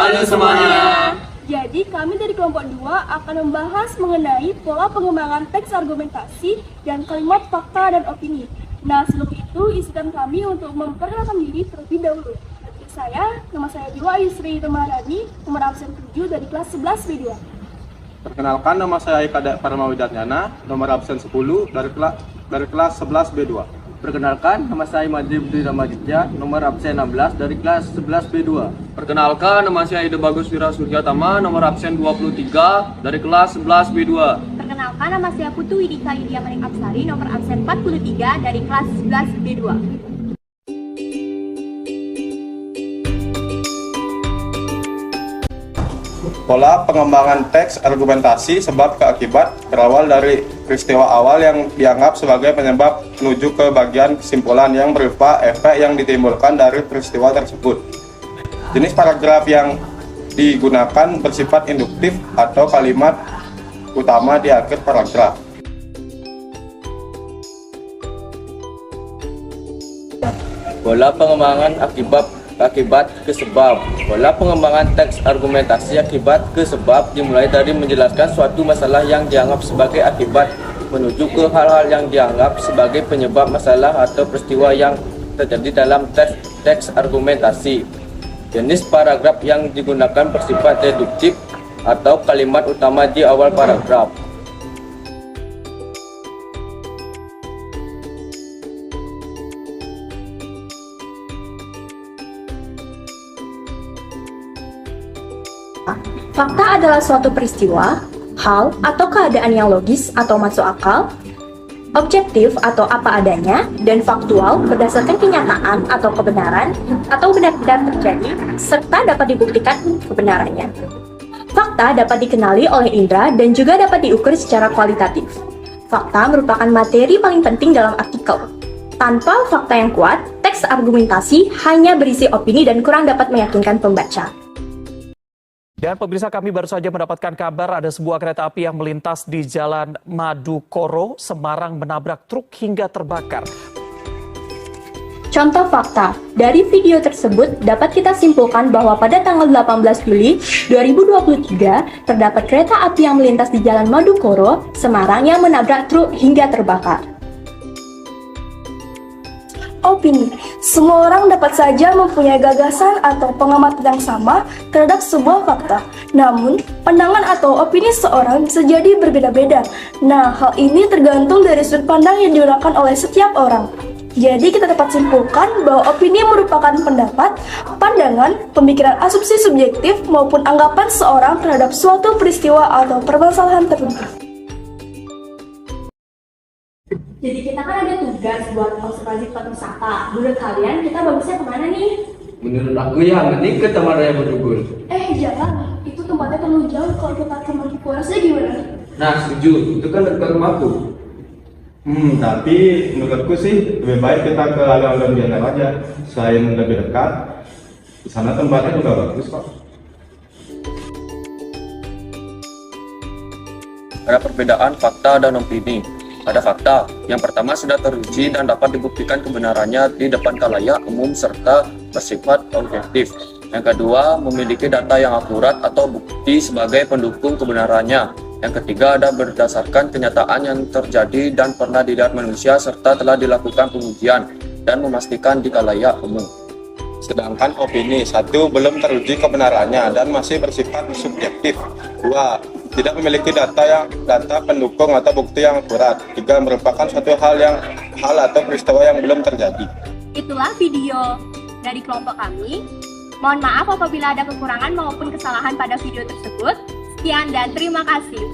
Halo semuanya. Jadi kami dari kelompok 2 akan membahas mengenai pola pengembangan teks argumentasi dan kalimat fakta dan opini. Nah, sebelum itu izinkan kami untuk memperkenalkan diri terlebih dahulu. Nama saya Dewa Yusri Temarani, nomor absen 7 dari kelas 11 B2. Perkenalkan, nama saya Kadek Parmawidatnyana, nomor absen 10 dari kelas 11 B2. Perkenalkan, nama saya Madri Budi Ramaditya, nomor absen 16 dari kelas 11 B2. Perkenalkan, nama saya Ide Bagus Wira Suryatama, nomor absen 23 dari kelas 11 B2. Perkenalkan, nama saya Putu Widika Yudia Manik Absari, nomor absen 43 dari kelas 11 B2. Pola pengembangan teks argumentasi sebab ke akibat berawal dari peristiwa awal yang dianggap sebagai penyebab menuju ke bagian kesimpulan yang berupa efek yang ditimbulkan dari peristiwa tersebut. Jenis paragraf yang digunakan bersifat induktif atau kalimat utama di akhir paragraf. Pola pengembangan akibat ke sebab. Pola pengembangan teks argumentasi akibat ke sebab dimulai dari menjelaskan suatu masalah yang dianggap sebagai akibat menuju ke hal-hal yang dianggap sebagai penyebab masalah atau peristiwa yang terjadi dalam teks argumentasi. Jenis paragraf yang digunakan bersifat deduktif atau kalimat utama di awal paragraf. Fakta adalah suatu peristiwa, hal, atau keadaan yang logis atau masuk akal, objektif atau apa adanya, dan faktual berdasarkan kenyataan atau kebenaran, atau benar-benar terjadi, serta dapat dibuktikan kebenarannya. Fakta dapat dikenali oleh indera dan juga dapat diukur secara kualitatif. Fakta merupakan materi paling penting dalam artikel. Tanpa fakta yang kuat, teks argumentasi hanya berisi opini dan kurang dapat meyakinkan pembaca. Dan pemirsa, kami baru saja mendapatkan kabar ada sebuah kereta api yang melintas di Jalan Madukoro, Semarang menabrak truk hingga terbakar. Contoh fakta, dari video tersebut dapat kita simpulkan bahwa pada tanggal 18 Juli 2023 terdapat kereta api yang melintas di Jalan Madukoro, Semarang yang menabrak truk hingga terbakar. Opini. Semua orang dapat saja mempunyai gagasan atau pengamatan yang sama terhadap sebuah fakta. Namun, pandangan atau opini seorang bisa jadi berbeda-beda. Nah, hal ini tergantung dari sudut pandang yang digunakan oleh setiap orang. Jadi, kita dapat simpulkan bahwa opini merupakan pendapat, pandangan, pemikiran asumsi subjektif maupun anggapan seorang terhadap suatu peristiwa atau permasalahan tertentu. Jadi kita kan ada tugas buat observasi tempat wisata. Menurut kalian kita bagusnya kemana nih? Menurut aku ya, mending ke Taman Raya Borobudur. Jangan. Itu tempatnya terlalu jauh. Kalau kita ke Mangkukuharanya gimana? Nah, setuju. Itu kan dekat rumahku. Tapi menurutku sih lebih baik kita ke alun-alun Biar aja. Selain lebih dekat, di sana tempatnya juga bagus kok. Ada perbedaan fakta dan opini. Ada fakta, yang pertama sudah teruji dan dapat dibuktikan kebenarannya di depan khalayak umum serta bersifat objektif. Yang kedua, memiliki data yang akurat atau bukti sebagai pendukung kebenarannya. Yang ketiga, ada berdasarkan kenyataan yang terjadi dan pernah dilihat manusia serta telah dilakukan pengujian dan memastikan di khalayak umum. Sedangkan opini, satu, belum teruji kebenarannya dan masih bersifat subjektif. Dua, tidak memiliki data pendukung atau bukti yang akurat. Tiga, merupakan suatu hal atau peristiwa yang belum terjadi. Itulah video dari kelompok kami. Mohon maaf apabila ada kekurangan maupun kesalahan pada video tersebut. Sekian dan terima kasih.